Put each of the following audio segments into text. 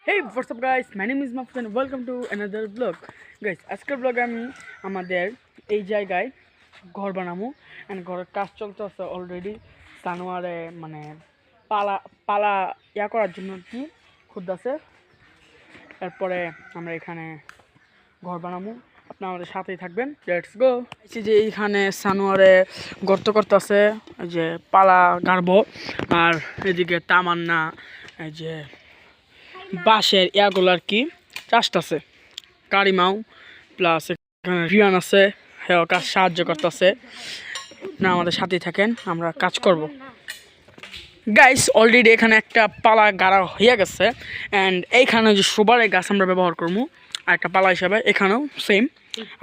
Hey, what's up guys? My name is Mahfouz and welcome to another vlog. Guys, আজকের ব্লগে আমি আমাদের এই জায়গায় ঘর বানাবো এন্ড ঘরের কাজ চলতেছে অলরেডি। সানোয়ারে মানে পালা পালা করার জন্য কি খুঁজতেছে। এরপরে আমরা এখানে ঘর বানাবো। আপনারা আমাদের সাথেই থাকবেন। Let's go. এই যে এইখানে সানোয়ারে গর্ত করতেছে, এই যে পালা গাড়বো। আর এদিকে তামান্না এই যে বাঁশের ইয়াগুলো আর কি চাষটাছে। কারিমাও প্লাস এখানে রিয়ান আছে, হ্যাঁ কাজ সাহায্য করতেছে। না আমাদের সাথেই থাকেন, আমরা কাজ করব। গাইস অলরেডি এখানে একটা পালা গাড়া হয়ে গেছে অ্যান্ড এইখানে যে সুপারি গাছ আমরা ব্যবহার করবো আর একটা পালা হিসাবে, এখানেও সেম।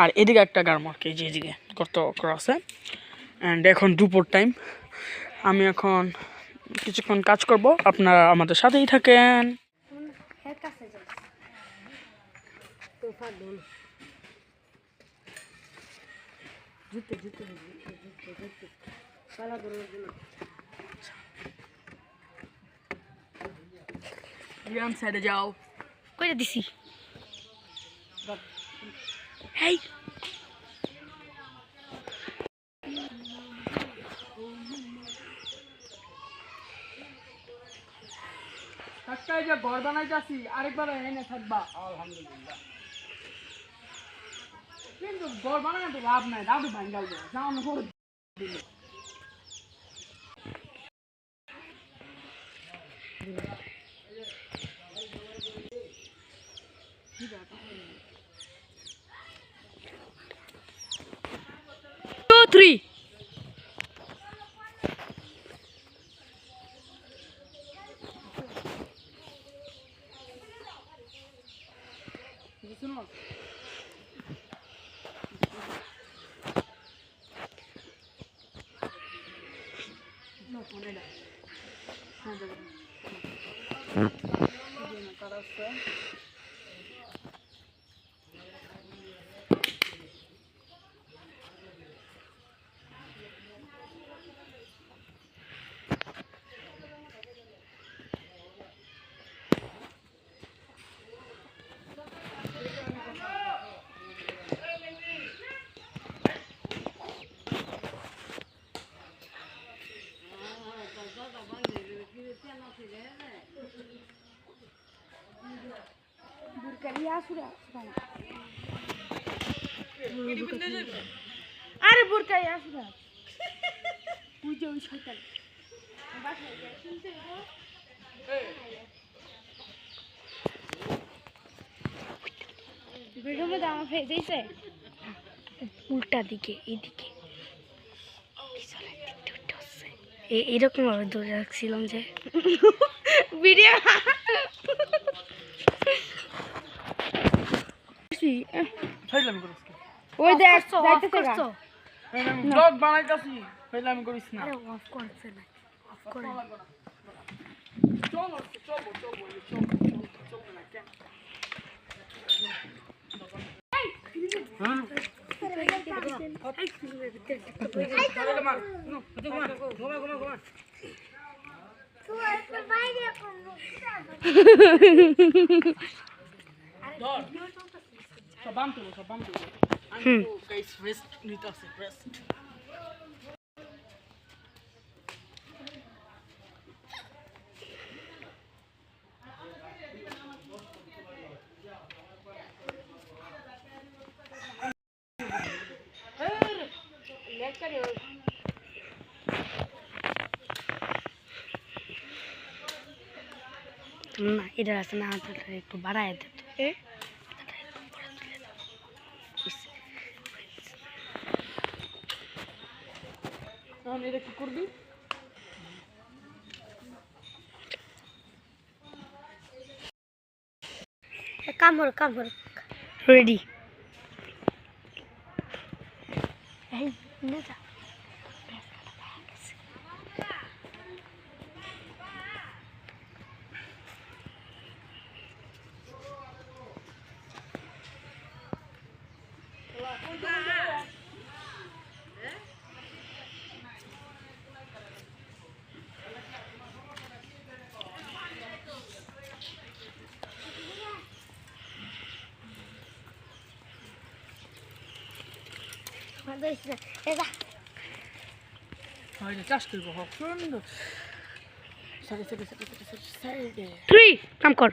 আর এদিকে একটা গাড়বো আর কি, যে এদিকে গর্ত করা আছে। অ্যান্ড এখন দুপুর টাইম, আমি এখন কিছুক্ষণ কাজ করব, আপনারা আমাদের সাথেই থাকেন। রিয়ান সাইডে যাও। কইটা দিছি হেই কাজটাই যে ঘর বানাইতেছি, আরেকবার এনে থাকবা আলহামদুলিল্লাহ। কিন্তু ঘর বানানো তো লাভ নাই, দাদু ভাঙ গেল যাও না করে দিল। টু থ্রি শুনো no ponela আরে বুরকাই আসুরা তুই যে ওই শয়তান বেগমে দাম ফেজেছে উল্টা দিকে এদিকে এরকম ভাবে দৌড়ে রাখছিলাম যে ভিডিও ওই দেখ যাইতেছে ব্লগ বানাইতাছি, ফেলাম করিস না। আরে অফ করছে না, অফ করে চলো চলো চলো চলো না কেন সব বানতে আমি গাইস রেস্ট নিতে আছে, রেস্ট। না এটা আছে না, হাতটা একটু বাড়ায় দে তো এখন এটা কি করবি? কাম কর রেডি এই নে যা হয় রে চাষ করবো হোক সুন্দর সাইডে সাইডে সাইডে সাইডে সাইডে 3 কাম কর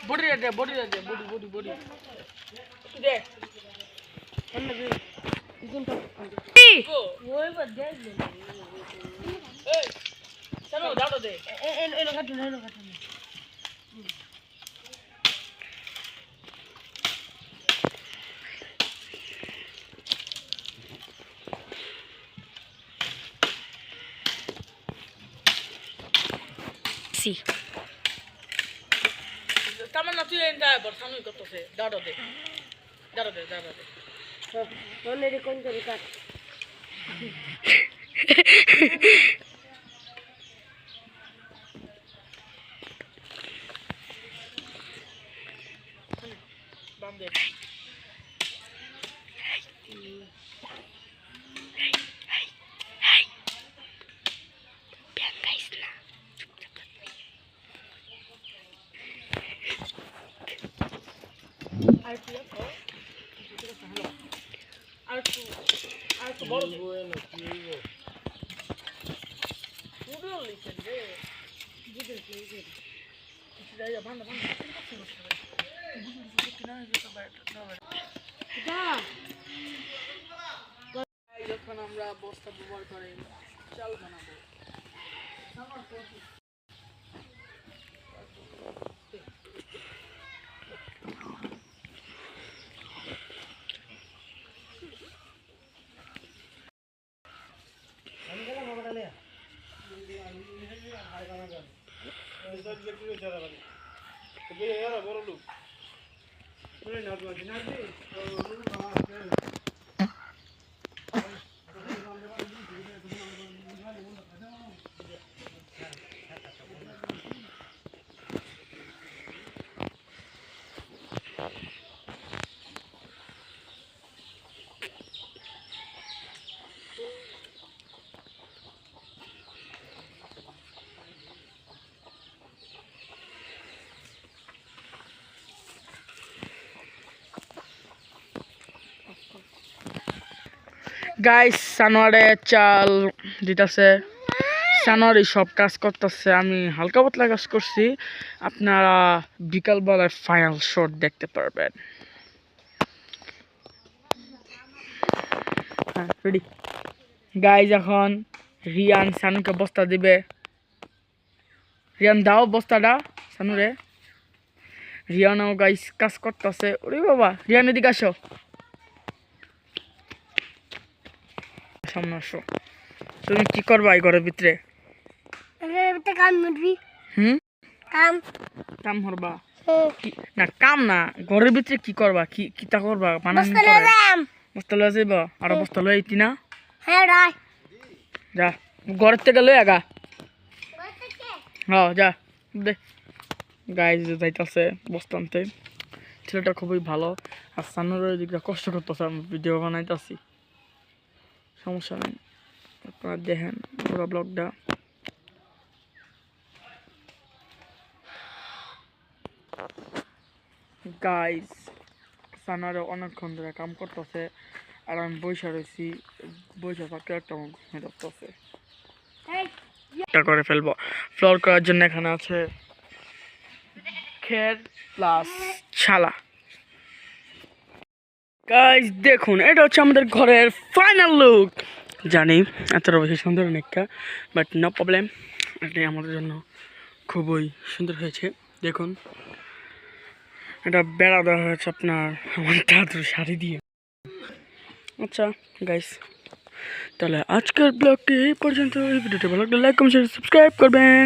বডি দে বডি দে বডি বডি বডি কি দে এনে দে ইজন তো ওই বাদ দে এই চলো দাও দে এনো কাটু C Taman tuh yang dah bersama ikut tuh sih, dah deh. Mana di konco dekat? Bam deh. Aku baru udah lihat deh. Sudah ya banda. যখন আমরা বস্তা ব্যবহার করে চাল বানাবো গাইস সানোয়ারে চাল দিতেছে সানোয়ারি সব কাজ করতেছে আমি হালকা পাতলা কাজ করছি আপনারা বিকালবেলায় ফাইনাল শট দেখতে পারবেন হ্যাঁ রেডি গাইস এখন রিয়ান সানুকে বস্তা দিবে রিয়ান দাও বস্তাটা সানুরে রিয়ানও গাইস কাজ করতেছে ওরে বাবা রিয়ান এদিকে আসো সামনে আসো তুমি কি করবা এই ঘরের ভিতরে কাম করবা না কাম না ঘরের ভিতরে কি করবা কি তা করবা বস্তা লয়ে যাইব আর বস্তা লয়ে আইতি না যা ঘরের থেকে লয়ে আগা হ্যাঁ যা দে গাইজ যাইতেছে বস্তা আনতে ছেলেটা খুবই ভালো আর সানুর দিকটা কষ্ট করতেছে আমি ভিডিও বানাইতেছি সমস্যা নেই আপনারা দেখেন পুরো ব্লগটা গাইস সানারে অনেকক্ষণ ধরে কাম করতেছে আর আমি বসে রয়েছি বসে থাকতে একটা ঘুমিয়ে ধরতেছে করে ফেলবো ফ্লোর করার জন্য এখানে আছে খের প্লাস ছালা গাইস দেখুন এটা হচ্ছে আমাদের ঘরের ফাইনাল লুক জানি এতটা বেশি সুন্দর অনেকটা বাট নো প্রবলেম এটাই আমাদের জন্য খুবই সুন্দর হয়েছে দেখুন এটা বেড়া দেওয়া হয়েছে আপনার আমার দাদুর শাড়ি দিয়ে আচ্ছা গাইস তাহলে আজকের ব্লগটি এই পর্যন্ত এই ভিডিওটি ভালো লাগলে লাইক কমেন্ট সাবস্ক্রাইব করবেন